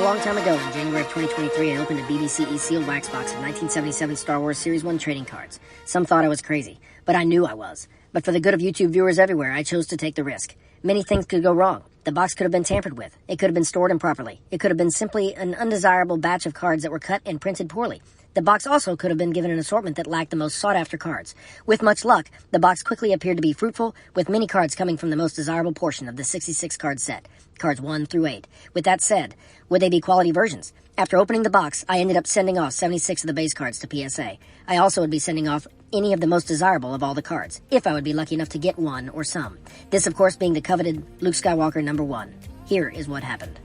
long time ago, in January of 2023, I opened a BBCE sealed wax box of 1977 Star Wars Series 1 trading cards. Some thought I was crazy, but I knew I was. But for the good of YouTube viewers everywhere, I chose to take the risk. Many things could go wrong. The box could have been tampered with. It could have been stored improperly. It could have been simply an undesirable batch of cards that were cut and printed poorly. The box also could have been given an assortment that lacked the most sought-after cards. With much luck, the box quickly appeared to be fruitful, with many cards coming from the most desirable portion of the 66-card set, cards 1 through 8. With that said, would they be quality versions? After opening the box, I ended up sending off 76 of the base cards to PSA. I also would be sending off any of the most desirable of all the cards, if I would be lucky enough to get one or some. This, of course, being the coveted Luke Skywalker number 1. Here is what happened.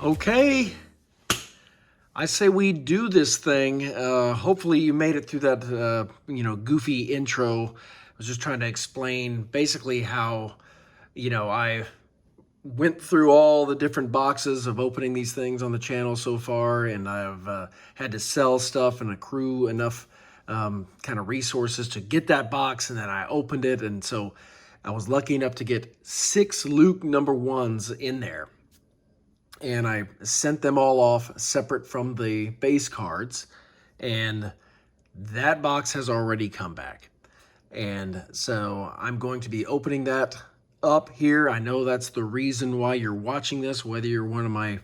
Okay. I say we do this thing. Hopefully you made it through that, goofy intro. I was just trying to explain basically how, I went through all the different boxes of opening these things on the channel so far, and I've had to sell stuff and accrue enough kind of resources to get that box, and then I opened it, and so I was lucky enough to get 6 Luke number 1s in there. And I sent them all off separate from the base cards, and that box has already come back. And so I'm going to be opening that up here. I know that's the reason why you're watching this, whether you're one of my,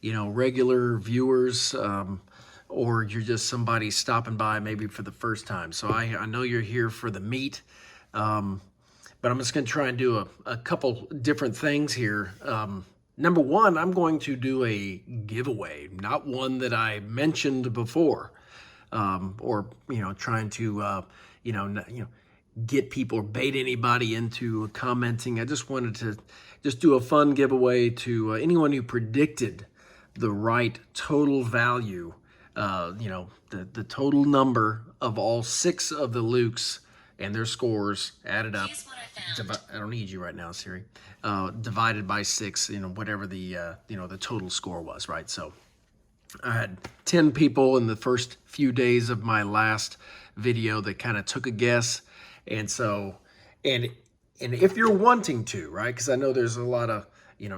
regular viewers, or you're just somebody stopping by maybe for the first time. So I know you're here for the meat, but I'm just going to try and do a couple different things here. Number one, I'm going to do a giveaway, not one that I mentioned before, or trying to get people or bait anybody into commenting. I just wanted to just do a fun giveaway to anyone who predicted the right total value, the total number of all 6 of the Lukes and their scores added up. I don't need you right now, Siri. Divided by 6, whatever the the total score was, right? So I had 10 people in the first few days of my last video that kind of took a guess, and so and if you're wanting to, right? Because I know there's a lot of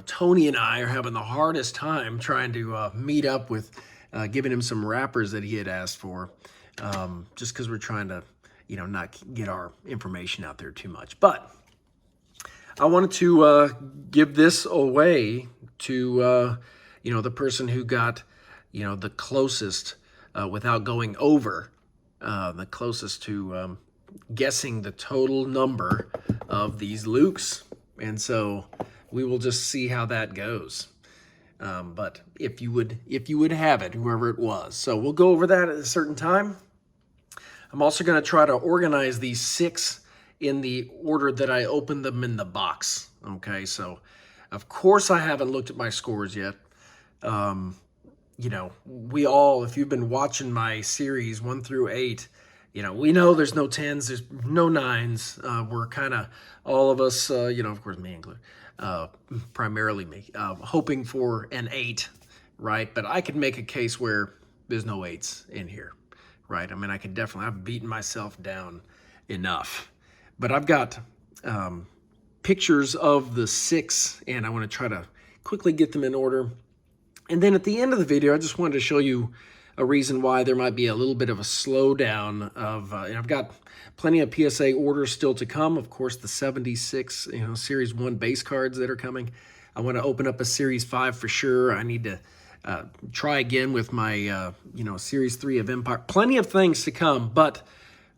Tony and I are having the hardest time trying to meet up with giving him some wrappers that he had asked for, just because we're trying to not get our information out there too much. But I wanted to give this away to, the person who got, the closest, without going over, the closest to guessing the total number of these Lukes. And so we will just see how that goes. But if you would have it, whoever it was. So we'll go over that at a certain time. I'm also going to try to organize these 6 in the order that I opened them in the box. Okay, so of course I haven't looked at my scores yet. We all, if you've been watching my series 1 through 8, we know there's no 10s, there's no 9s. We're kind of, all of us, of course me included, primarily me, hoping for an 8, right? But I could make a case where there's no 8s in here. Right, I mean, I've beaten myself down enough. But I've got pictures of the 6, and I want to try to quickly get them in order. And then at the end of the video, I just wanted to show you a reason why there might be a little bit of a slowdown of, and I've got plenty of PSA orders still to come. Of course, the 76, Series 1 base cards that are coming. I want to open up a Series 5 for sure. I need to try again with my, Series 3 of Empire. Plenty of things to come, but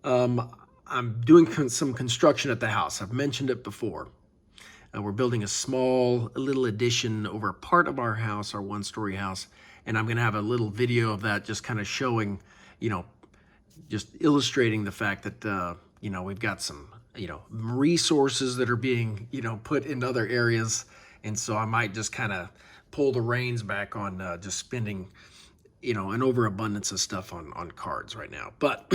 I'm doing some construction at the house. I've mentioned it before. We're building a small little addition over a part of our house, our 1-story house, and I'm going to have a little video of that just kind of showing, just illustrating the fact that, we've got some, resources that are being, put in other areas, and so I might just kind of pull the reins back on just spending, an overabundance of stuff on cards right now. But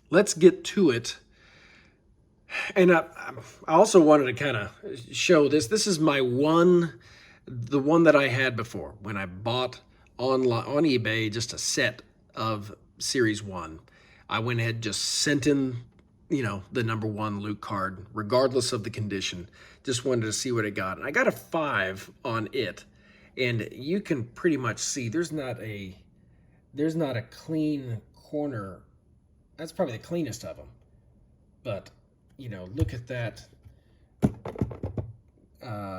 let's get to it. And I also wanted to kind of show this. This is my the one that I had before when I bought on eBay just a set of Series 1. I went ahead and just sent in, the number 1 Luke card, regardless of the condition. Just wanted to see what it got. And I got a 5 on it. And you can pretty much see there's not a clean corner. That's probably the cleanest of them. But, you know, look at that.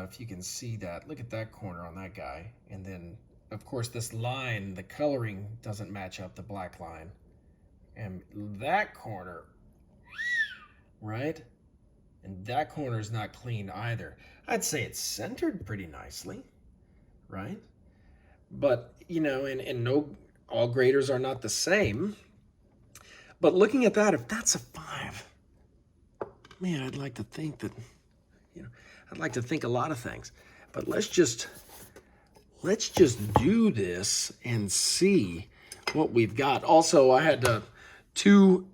If you can see that, look at that corner on that guy. And then, of course, this line, the coloring doesn't match up the black line. And that corner, right? And that corner is not clean either. I'd say it's centered pretty nicely, right? But, you know, and no, all graders are not the same. But looking at that, if that's a 5, man, I'd like to think that, you know, I'd like to think a lot of things. But let's just do this and see what we've got. Also, I had two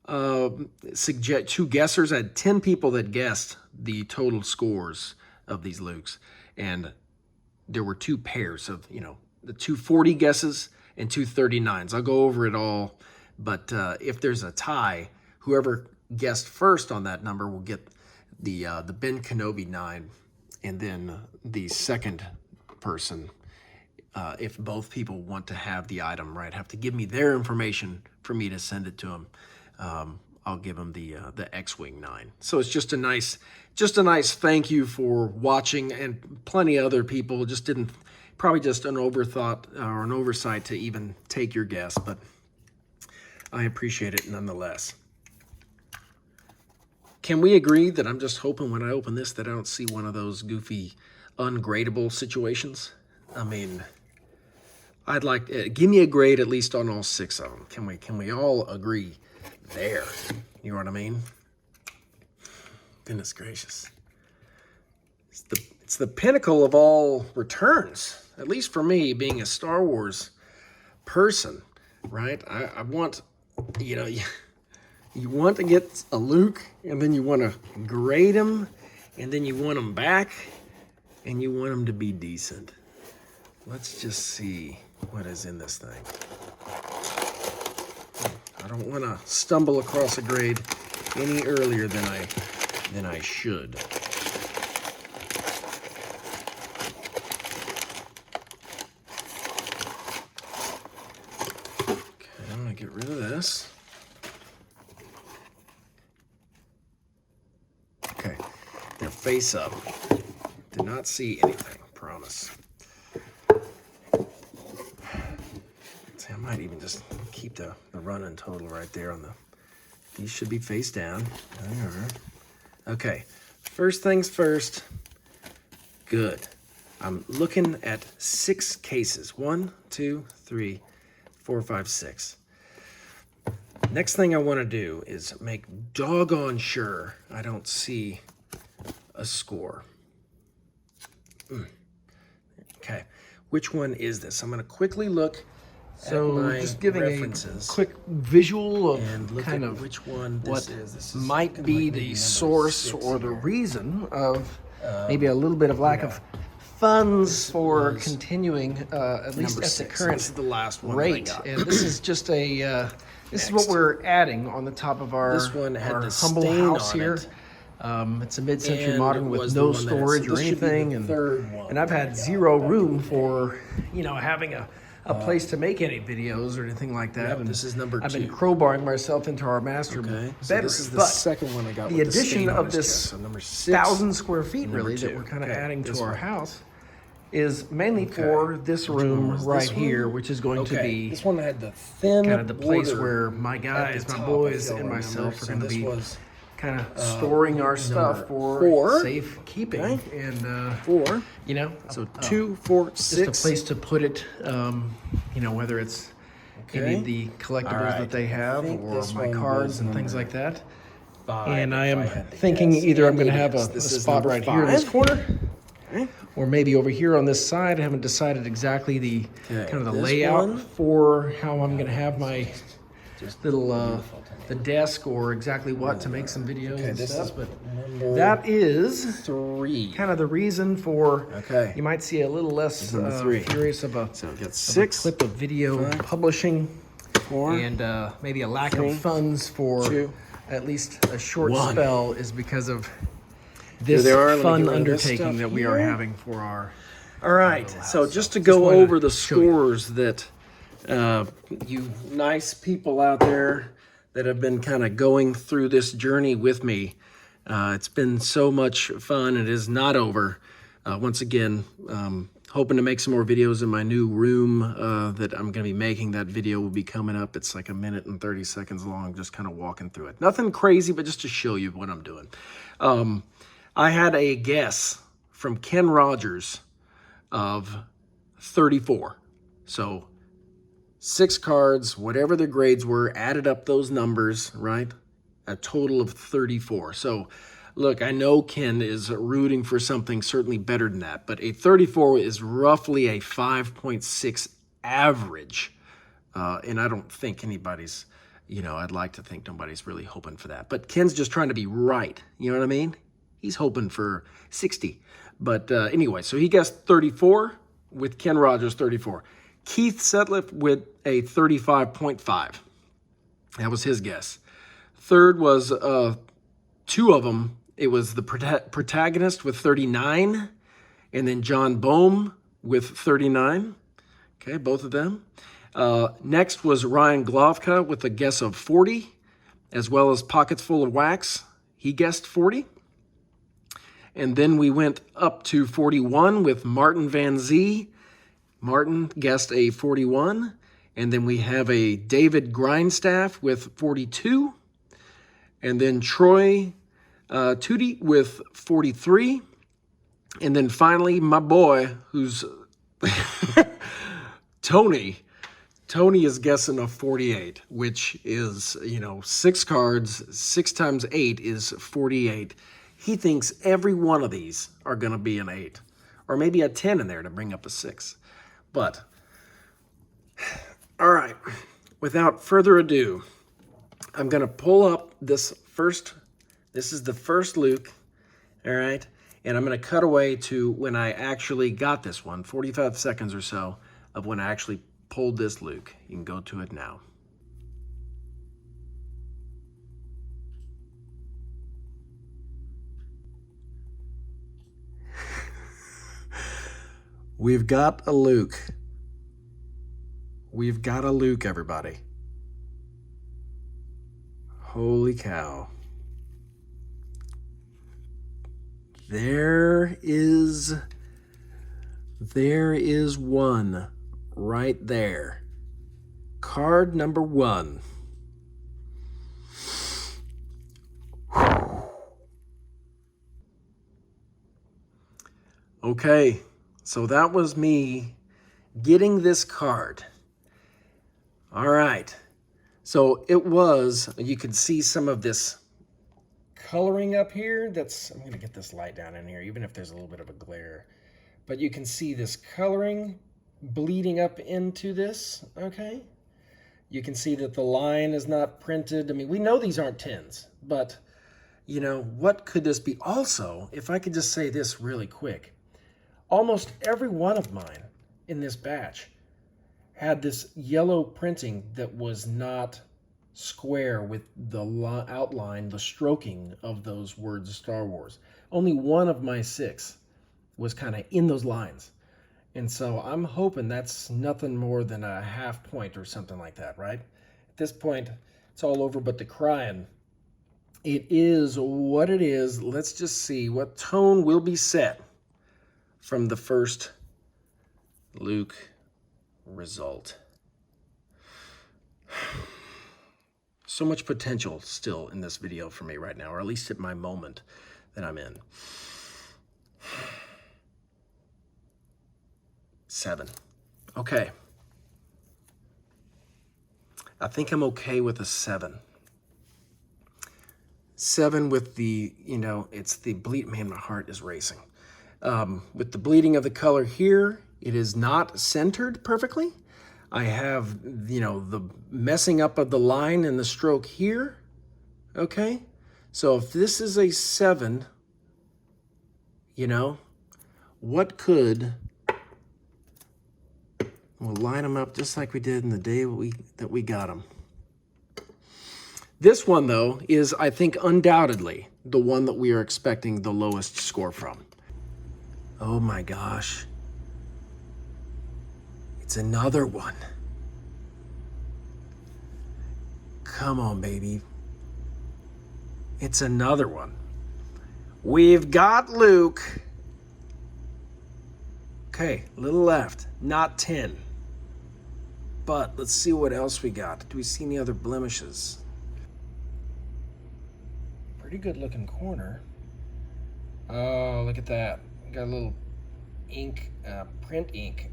guessers. I had 10 people that guessed the total scores of these lukes, and there were 2 pairs of, you know, the 240 guesses and 239s. I'll go over it all, but if there's a tie, whoever guessed first on that number will get the Ben Kenobi 9, and then the second person, if both people want to have the item, right, have to give me their information for me to send it to them. I'll give them the X-Wing 9. So it's just a nice thank you for watching, and plenty of other people just didn't, probably just an overthought or an oversight to even take your guess, but I appreciate it nonetheless. Can we agree that I'm just hoping when I open this that I don't see one of those goofy ungradable situations? I mean, I'd like, give me a grade at least on all 6 of them. Can we all agree there? You know what I mean? Goodness gracious. It's the pinnacle of all returns, at least for me, being a Star Wars person, right? I want, you know, you want to get a Luke, and then you want to grade him, and then you want him back, and you want him to be decent. Let's just see what is in this thing. I don't want to stumble across a grade any earlier than I should. Okay, I'm gonna get rid of this. Okay, they're face up. Did not see anything, promise. See, I might even just keep the running total right there on the, these should be face down. Okay, first things first. Good. I'm looking at 6 cases. 1, 2, 3, 4, 5, 6. Next thing I want to do is make doggone sure I don't see a score. Okay, which one is this? I'm going to quickly look So at my just giving references a quick visual of and look kind at of which one what this is might kinda be like the maybe number source 6 or the here. reason of maybe a little bit of lack of funds for was continuing, at least Number at 6. the This current is the last one that I rate. got. And this is just a, this is what Next. we're adding on the top of our, This one had our the humble stain house on here. it. It's a mid-century And modern it with was no the one that had- storage so or this should be the anything, third one and I've that I had got zero back in room the day. for, you know, having a place to make any videos or anything like that. Yep, And this is number I've been 2. crowbarring myself into our master Okay, so bedroom. this is the But second one I got the with the addition stain on of his this chest. So number 6. 1,000 square feet, number really, that 2. we're kind of Okay, adding this to our one. house is mainly Okay. for this Which one room was right this here, one? which is going to Okay, be this one had the thin kind of the place border where my at guys, the my top, boys, if y'all and remember. myself are So going to this be was kind of storing our stuff number for 4. safe keeping. Okay. And 4. you know, So 2, 4, just 6. a place to put it. You know, whether it's any of the collectibles All right. that they I have, think or this my one cards was and things number like that. 5, And I if am had to thinking guess. either I'm And going to it have is. a This is spot number right here in this 5. corner, Okay. or maybe over here on this side. I haven't decided exactly the Okay, kind of the this layout one. for how I'm going to have my little the desk, or exactly what to make some videos Okay, and this stuff. is But number that is 3. kind of the reason for Okay. you might see a little less Number 3. furious of a, So I've got of a 6, clip of video 5, publishing, 4, and maybe a lack 3, of funds for 2, at least a short 1. spell is because of this they are. Let me fun get rid of this undertaking stuff that we are here. having for our All right, so just to go over the scores that you nice people out there that have been kind of going through this journey with me. It's been so much fun. It is not over. Once again, hoping to make some more videos in my new room that I'm going to be making. That video will be coming up. It's like 1 minute and 30 seconds long, just kind of walking through it. Nothing crazy, but just to show you what I'm doing. I had a guess from Ken Rogers of 34. So 6 cards, whatever the grades were, added up those numbers, right? A total of 34. So look, I know Ken is rooting for something certainly better than that, but a 34 is roughly a 5.6 average. And I don't think anybody's, I'd like to think nobody's really hoping for that. But Ken's just trying to be right. You know what I mean? He's hoping for 60. But anyway, so he guessed 34 with Ken Rogers, 34. Keith Setliff with a 35.5. That was his guess. Third was 2 of them. It was the protagonist with 39, and then John Bohm with 39. Okay, both of them. Next was Ryan Glovka with a guess of 40, as well as Pockets Full of Wax. He guessed 40. And then we went up to 41 with Martin Van Zee. Martin guessed a 41. And then we have a David Grindstaff with 42. And then Troy Tootie with 43. And then finally, my boy, who's Tony. Tony is guessing a 48, which is, 6 cards. 6 times 8 is 48. He thinks every one of these are going to be an 8. Or maybe a 10 in there to bring up a 6. But, all right, without further ado, I'm going to pull up this is the first Luke, all right? And I'm going to cut away to when I actually got this one, 45 seconds or so of when I actually pulled this Luke. You can go to it now. We've got a Luke. We've got a Luke, everybody. Holy cow. There is one right there. Card number 1. Okay. So that was me getting this card. All right. So it was, you can see some of this coloring up here. I'm going to get this light down in here, even if there's a little bit of a glare. But you can see this coloring bleeding up into this, okay? You can see that the line is not printed. I mean, we know these aren't 10s, but, what could this be? Also, if I could just say this really quick. Almost every one of mine in this batch had this yellow printing that was not square with the outline, the stroking of those words Star Wars. Only one of my 6 was kind of in those lines. And so I'm hoping that's nothing more than a half point or something like that, right? At this point, it's all over but the crying. It is what it is. Let's just see what tone will be set from the first Luke result. So much potential still in this video for me right now, or at least at my moment that I'm in. 7. Okay. I think I'm okay with a 7. 7 with the, it's the bleed. Man, my heart is racing. With the bleeding of the color here, it is not centered perfectly. I have, the messing up of the line and the stroke here. Okay? So if this is a 7, what could... We'll line them up just like we did in the day that we got them. This one, though, is, I think, undoubtedly the one that we are expecting the lowest score from. Oh my gosh. It's another one. Come on, baby. It's another one. We've got Luke. Okay, a little left. Not 10. But let's see what else we got. Do we see any other blemishes? Pretty good looking corner. Oh, look at that. Got a little ink, print ink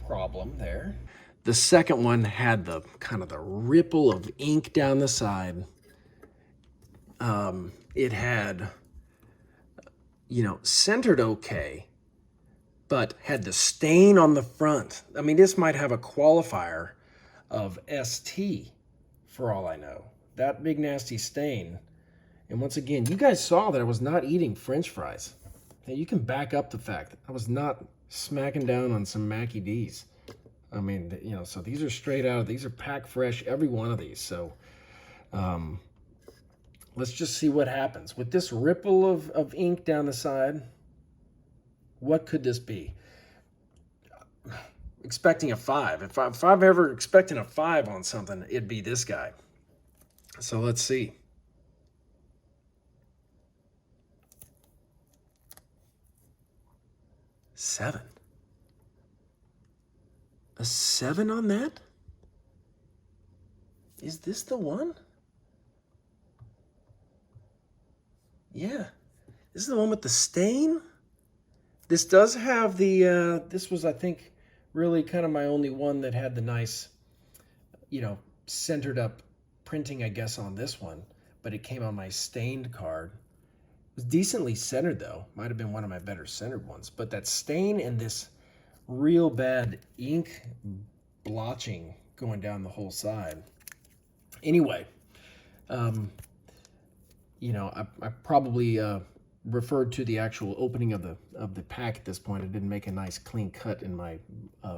problem there. The second one had the kind of the ripple of ink down the side. It had, centered okay, but had the stain on the front. I mean, this might have a qualifier of ST for all I know. That big nasty stain. And once again, you guys saw that I was not eating French fries. Now, you can back up the fact that I was not smacking down on some Mackie D's. I mean, so these are straight out, these are pack fresh, every one of these. So let's just see what happens. With this ripple of ink down the side, what could this be? Expecting a 5. If I'm ever expecting a 5 on something, it'd be this guy. So let's see. Seven. A 7 on that? Is this the one? Yeah. This is the one with the stain? This does have the, this was, I think, really kind of my only one that had the nice, centered up printing, I guess, on this one. But it came on my stained card. It was decently centered, though. Might have been one of my better centered ones. But that stain and this real bad ink blotching going down the whole side. Anyway, I probably referred to the actual opening of the pack at this point. I didn't make a nice clean cut in my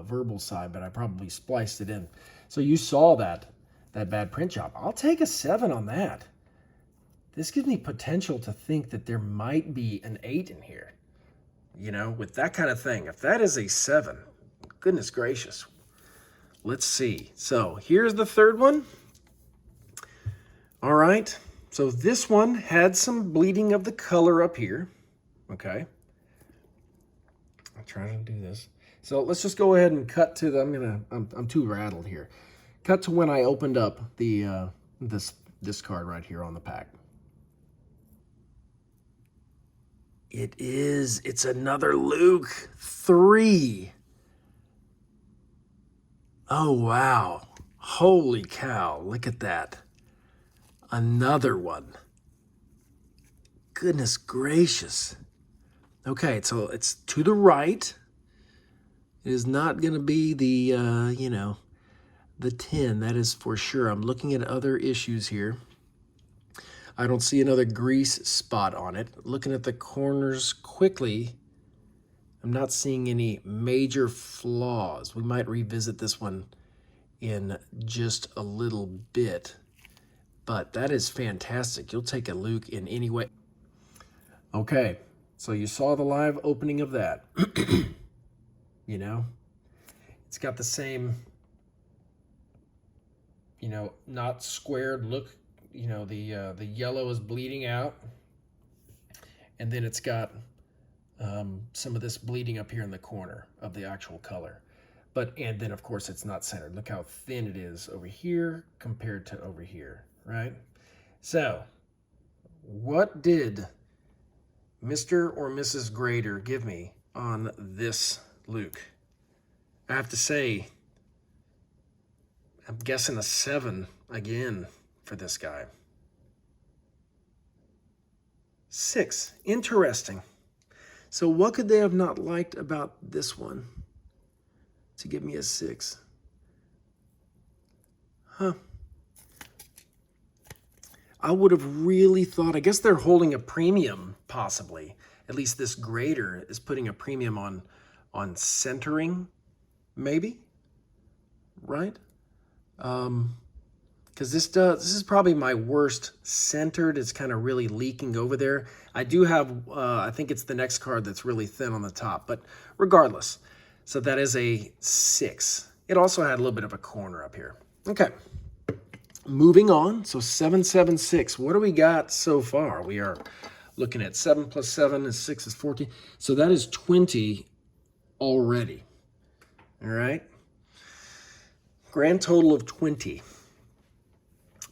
verbal side, but I probably spliced it in. So you saw that bad print job. I'll take a 7 on that. This gives me potential to think that there might be an 8 in here. With that kind of thing. If that is a 7, goodness gracious. Let's see. So here's the third one. All right. So this one had some bleeding of the color up here. Okay. I'm trying to do this. So let's just go ahead and cut to the, I'm too rattled here. Cut to when I opened up the this card right here on the pack. It's another Luke 3. Oh, wow. Holy cow. Look at that. Another one. Goodness gracious. Okay, so it's to the right. It is not going to be the, the 10. That is for sure. I'm looking at other issues here. I don't see another grease spot on it. Looking at the corners quickly, I'm not seeing any major flaws. We might revisit this one in just a little bit, but that is fantastic. You'll take a Luke in any way. Okay, so you saw the live opening of that. It's got the same, not squared look. The yellow is bleeding out, and then it's got some of this bleeding up here in the corner of the actual color. And then of course it's not centered. Look how thin it is over here compared to over here, right? So what did Mr. or Mrs. Grader give me on this Luke? I have to say, I'm guessing a 7 again for this guy. 6. Interesting. So what could they have not liked about this one to give me a 6? Huh. I would have really thought, I guess they're holding a premium, possibly. At least this grader is putting a premium on centering, maybe, right? Because this is probably my worst centered. It's kind of really leaking over there. I do have, I think it's the next card that's really thin on the top, but regardless. So that is a 6. It also had a little bit of a corner up here. Okay. Moving on. So 776. What do we got so far? We are looking at 7 plus 7 is 6 is 14. So that is 20 already. All right. Grand total of 20.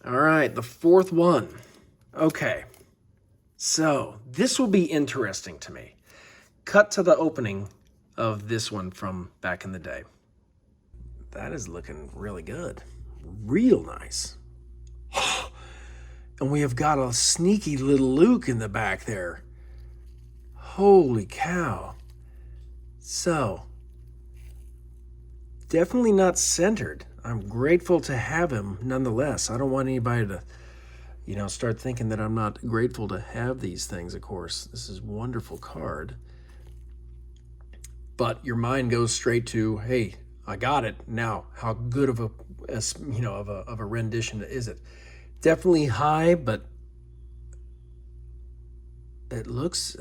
All right. The fourth one. Okay. So this will be interesting to me. Cut to the opening of this one from back in the day. That is looking really good. Real nice. And we have got a sneaky little Luke in the back there. Holy cow. So, definitely not centered. I'm grateful to have him nonetheless. I don't want anybody to, start thinking that I'm not grateful to have these things, of course. This is a wonderful card. But your mind goes straight to, hey, I got it. Now, how good of a rendition is it? Definitely high, but it looks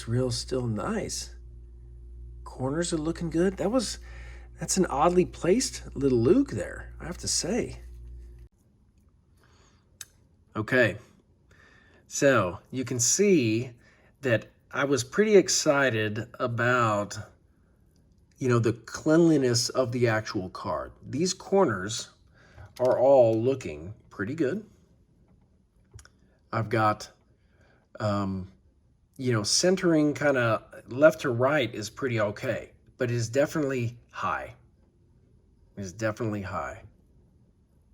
real still nice. Corners are looking good. That's an oddly placed little Luke there, I have to say. Okay. So, you can see that I was pretty excited about, the cleanliness of the actual card. These corners are all looking pretty good. I've got, centering kind of left to right is pretty okay, but it is definitely high. It is definitely high.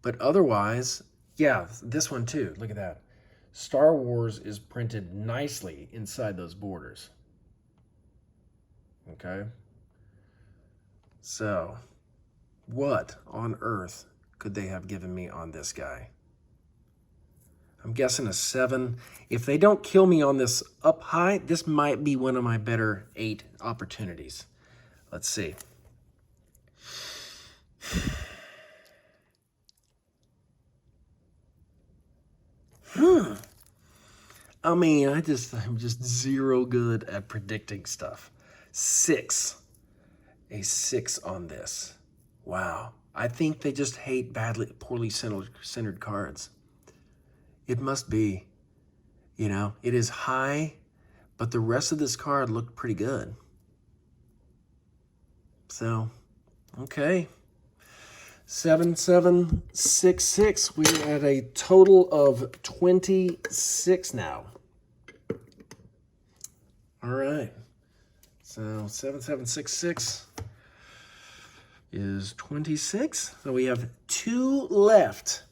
But otherwise, yeah, this one too, look at that. Star Wars is printed nicely inside those borders. Okay. So, what on earth could they have given me on this guy? I'm guessing a 7. If they don't kill me on this up high, this might be one of my better 8 opportunities. Let's see. I'm just zero good at predicting stuff. 6. A 6 on this. Wow. I think they just hate poorly centered cards. It must be. It is high, but the rest of this card looked pretty good. So, okay. 7766. We're at a total of 26 now. All right. So 7766 is 26. So we have 2 left.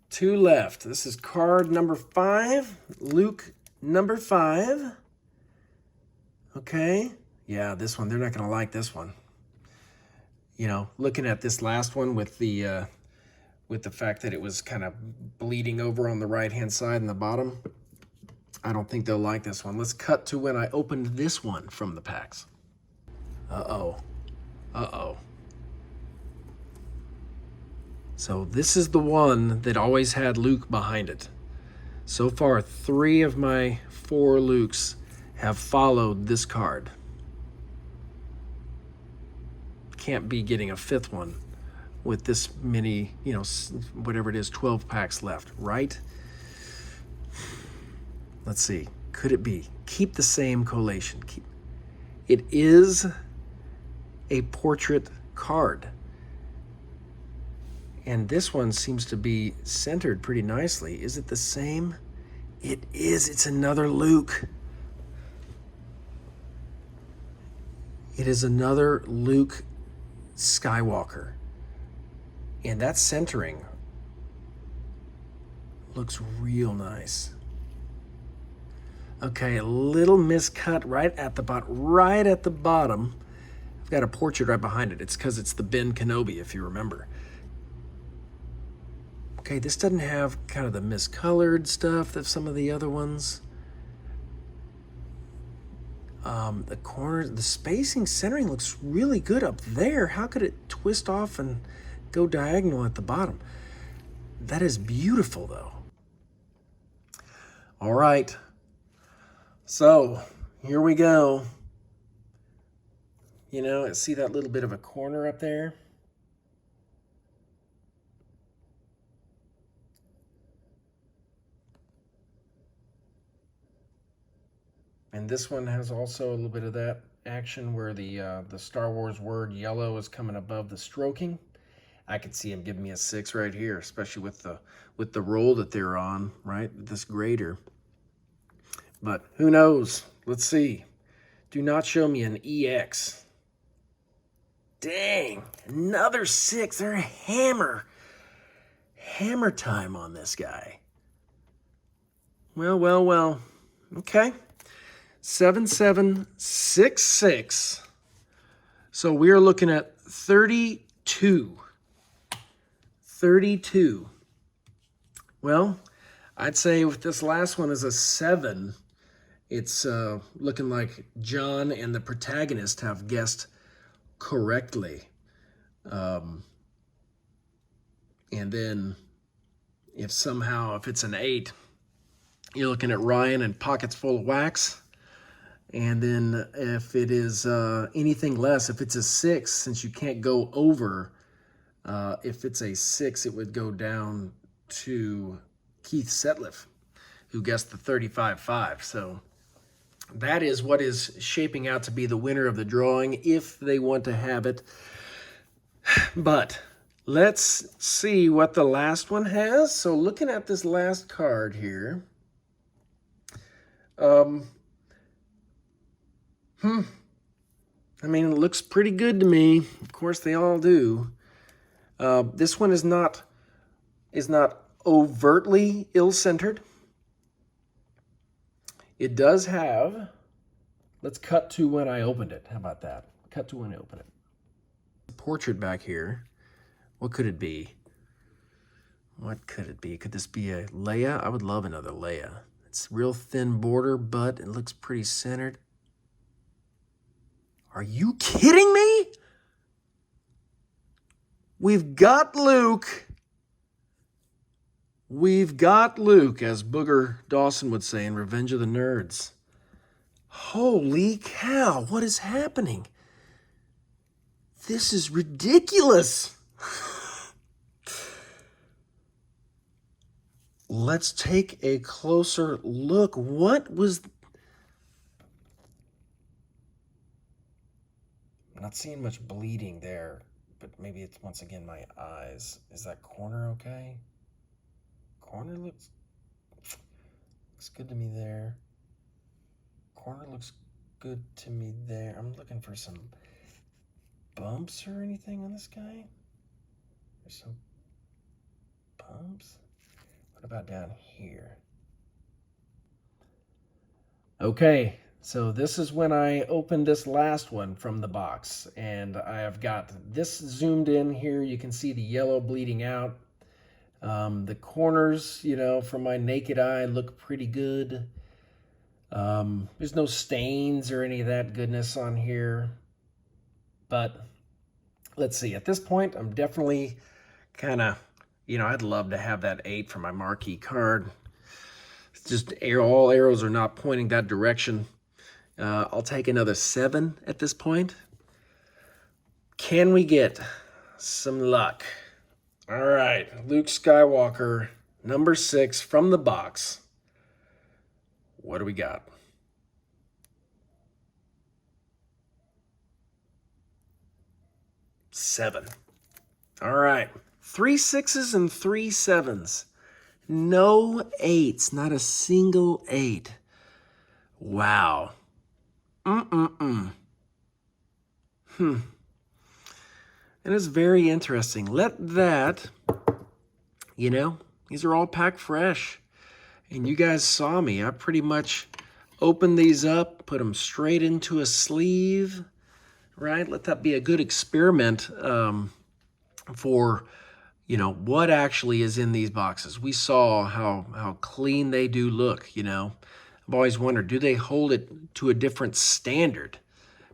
2 left. This is card number 5. Luke number 5. Okay. Yeah, this one. They're not going to like this one. Looking at this last one with the fact that it was kind of bleeding over on the right-hand side and the bottom, I don't think they'll like this one. Let's cut to when I opened this one from the packs. Uh-oh. Uh-oh. So this is the one that always had Luke behind it. So far, 3 of my 4 Lukes have followed this card. Can't be getting a 5th one with this many, whatever it is, 12 packs left, right? Let's see. Could it be? Keep the same collation. It is a portrait card. And this one seems to be centered pretty nicely. Is it the same? It is. It's another Luke. It is another Luke Skywalker. And that centering looks real nice. Okay, a little miscut right at the bottom. I've got a portrait right behind it. It's because it's the Ben Kenobi, if you remember. Okay, this doesn't have kind of the miscolored stuff of some of the other ones. The corners, the spacing, centering looks really good up there. How could it twist off and go diagonal at the bottom? That is beautiful, though. All right. So, here we go. You know, see that little bit of a corner up there? And this one has also a little bit of that action where the Star Wars word yellow is coming above the stroking. I could see him giving me a 6 right here, especially with the roll that they're on, right? This grader. But who knows? Let's see. Do not show me an EX. Dang, another 6. They're a hammer time on this guy. Well. Okay. 7766. So we are looking at 32. 32. Well, I'd say if this last one is a 7, it's looking like John and the protagonist have guessed correctly. And then if it's an 8, you're looking at Ryan and pockets full of wax. And then if it is anything less, if it's a 6, since you can't go over, if it's a 6, it would go down to Keith Setliff, who guessed the 35.5. So that is what is shaping out to be the winner of the drawing, if they want to have it. But let's see what the last one has. So looking at this last card here, I mean, it looks pretty good to me. Of course, they all do. This one is not overtly ill-centered. It does have, let's cut to when I opened it. How about that? Cut to when I opened it. Portrait back here. What could it be? What could it be? Could this be a Leia? I would love another Leia. It's real thin border, but it looks pretty centered. Are you kidding me? We've got Luke. We've got Luke, as Booger Dawson would say in Revenge of the Nerds. Holy cow, what is happening? This is ridiculous. Let's take a closer look. What was... I'm not seeing much bleeding there, but maybe it's once again my eyes. Is that corner okay? Corner looks good to me there. Corner looks good to me there. I'm looking for some bumps or anything on this guy. There's some bumps. What about down here? Okay, so this is when I opened this last one from the box, and I have got this zoomed in here. You can see the yellow bleeding out. The corners, you know, from my naked eye look pretty good. There's no stains or any of that goodness on here. But let's see, at this point, I'm definitely kind of, you know, I'd love to have that 8 for my marquee card. It's just all arrows are not pointing that direction. I'll take another 7 at this point. Can we get some luck? All right, Luke Skywalker, number 6 from the box. What do we got? Seven. All right, 3 6s and 3 7s. No 8s, not a single 8. Wow. It is very interesting. Let that, you know, these are all packed fresh. And you guys saw me. I pretty much opened these up, put them straight into a sleeve, right? Let that be a good experiment for, you know, what actually is in these boxes. We saw how clean they do look, you know. I've always wondered, do they hold it to a different standard,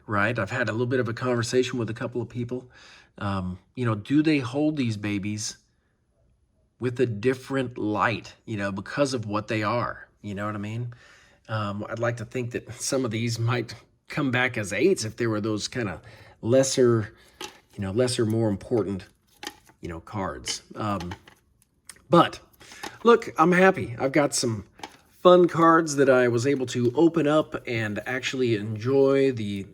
right? I've had a little bit of a conversation with a couple of people. You know, do they hold these babies with a different light, you know, because of what they are? You know what I mean? I'd like to think that some of these might come back as 8s if they were those kind of lesser, more important, cards. But look, I'm happy. I've got some fun cards that I was able to open up and actually enjoy the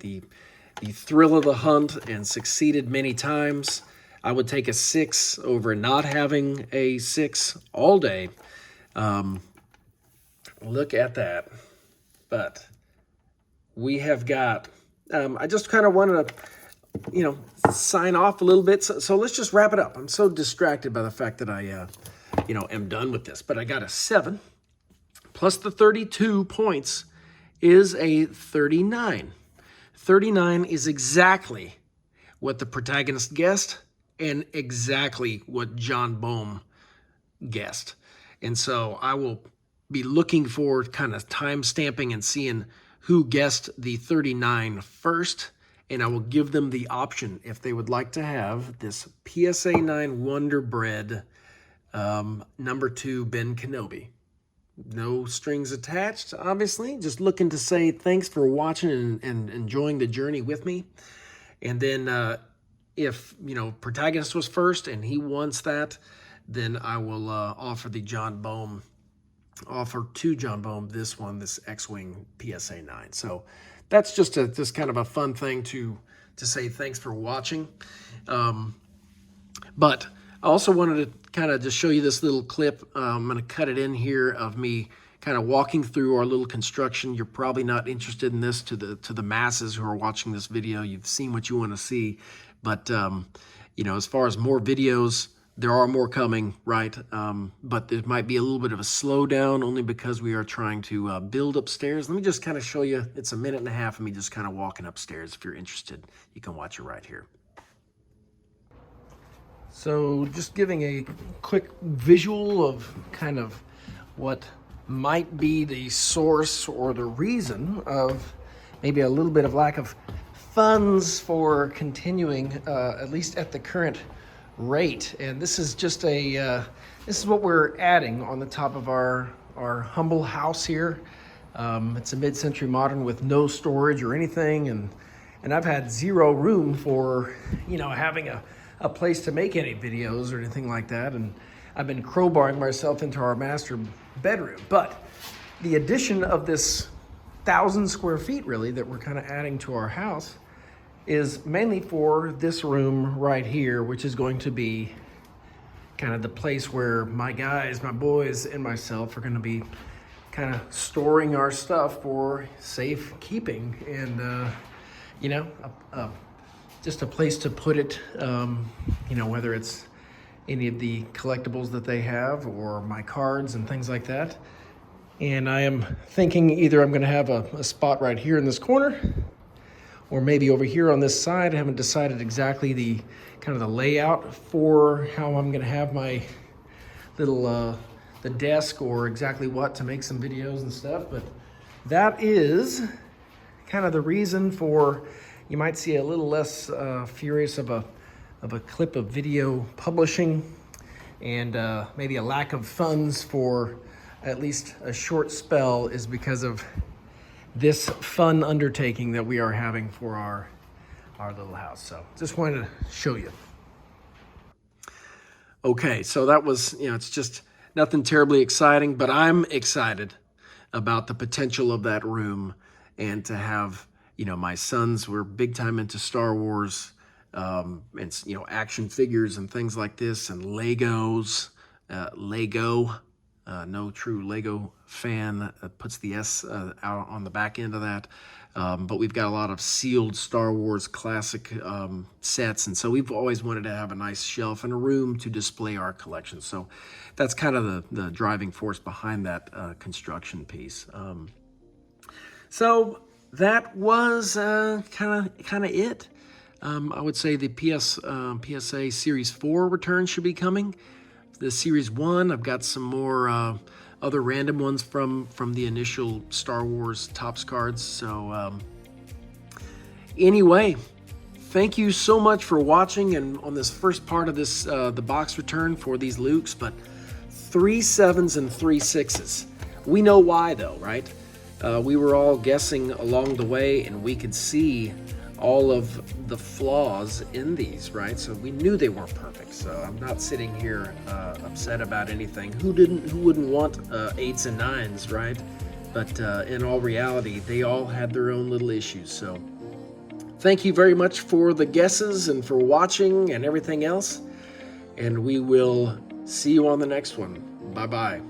thrill of the hunt, and succeeded many times. I would take a 6 over not having a 6 all day. Look at that. But we have got, I just kind of wanted to, sign off a little bit. So let's just wrap it up. I'm so distracted by the fact that I, am done with this. But I got a 7 plus the 32 points is a 39. 39 is exactly what the protagonist guessed and exactly what John Bohm guessed. And so I will be looking for kind of time stamping and seeing who guessed the 39 first. And I will give them the option if they would like to have this PSA 9 Wonder Bread number 2 Ben Kenobi. No strings attached, obviously. Just looking to say thanks for watching and enjoying the journey with me. And then if, protagonist was first and he wants that, then I will offer to John Bohm this one, this X-Wing PSA 9. So that's just kind of a fun thing to say thanks for watching. But I also wanted to kind of just show you this little clip. I'm going to cut it in here of me kind of walking through our little construction. You're probably not interested in this to the masses who are watching this video. You've seen what you want to see. But, as far as more videos, there are more coming, right? But there might be a little bit of a slowdown only because we are trying to build upstairs. Let me just kind of show you. It's a minute and a half of me just kind of walking upstairs. If you're interested, you can watch it right here. So just giving a quick visual of kind of what might be the source or the reason of maybe a little bit of lack of funds for continuing, at least at the current rate. And this is just this is what we're adding on the top of our humble house here. It's a mid-century modern with no storage or anything, and I've had zero room for having a place to make any videos or anything like that, and I've been crowbarring myself into our master bedroom. But the addition of this 1,000 square feet really that we're kind of adding to our house is mainly for this room right here, which is going to be kind of the place where my guys, my boys, and myself are going to be kind of storing our stuff for safe keeping, and just a place to put it, whether it's any of the collectibles that they have or my cards and things like that. And I am thinking either I'm going to have a spot right here in this corner, or maybe over here on this side. I haven't decided exactly the kind of the layout for how I'm going to have my little the desk, or exactly what to make some videos and stuff. But that is kind of the reason for, you might see a little less furious of a clip of video publishing, and maybe a lack of funds for at least a short spell is because of this fun undertaking that we are having for our little house. So just wanted to show you. Okay, so that was, it's just nothing terribly exciting, but I'm excited about the potential of that room, and to have, my sons were big time into Star Wars, and, action figures and things like this, and Legos, Lego. No true Lego fan puts the S out on the back end of that. But we've got a lot of sealed Star Wars classic sets. And so we've always wanted to have a nice shelf and a room to display our collection. So that's kind of the driving force behind that construction piece. So that was kind of it. I would say the PSA Series 4 return should be coming. The Series 1, I've got some more other random ones from the initial Star Wars Topps cards. So anyway, thank you so much for watching, and on this first part of this the box return for these Lukes. But 3 7s and 3 6s. We know why though, right? We were all guessing along the way, and we could see all of the flaws in these, right? So we knew they weren't perfect. So I'm not sitting here upset about anything. Who wouldn't want 8s and 9s, right? But in all reality, they all had their own little issues. So thank you very much for the guesses and for watching and everything else. And we will see you on the next one. Bye-bye.